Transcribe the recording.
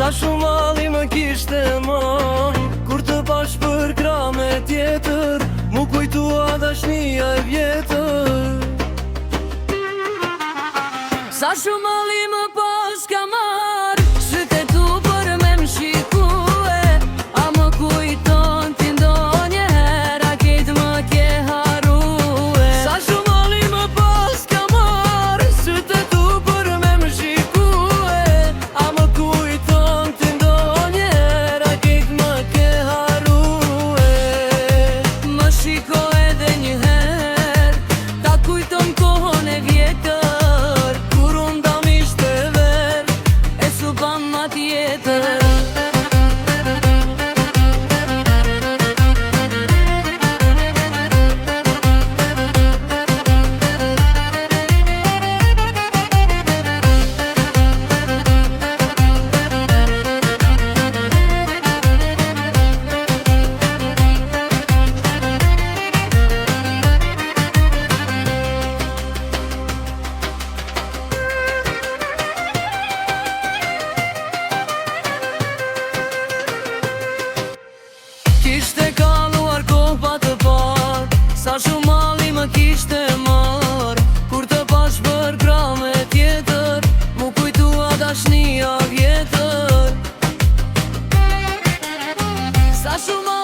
Sa shumë malli më kishte marr kur të pash për krahme tjetër, mu kujtua dashnia e vjetër. Sa shumë malli më pas ka marr sytë tu për me më shikue, a më kujton ti ndonjëherë a kejt më ke harrue. Sa shumë malli më pas ka marr sytë tu për me më shikue, a më kujton ti ndonjëherë a kejt më ke harrue. Më shiko edhe njëherë, ta kujton kohën e vjetër, tjetër. Kishte kaluar kohë pa të par, sa shumë malli më kishte marr kur të pash për krahme tjetër, mu kujtua dashnia vjetër. Sa shumë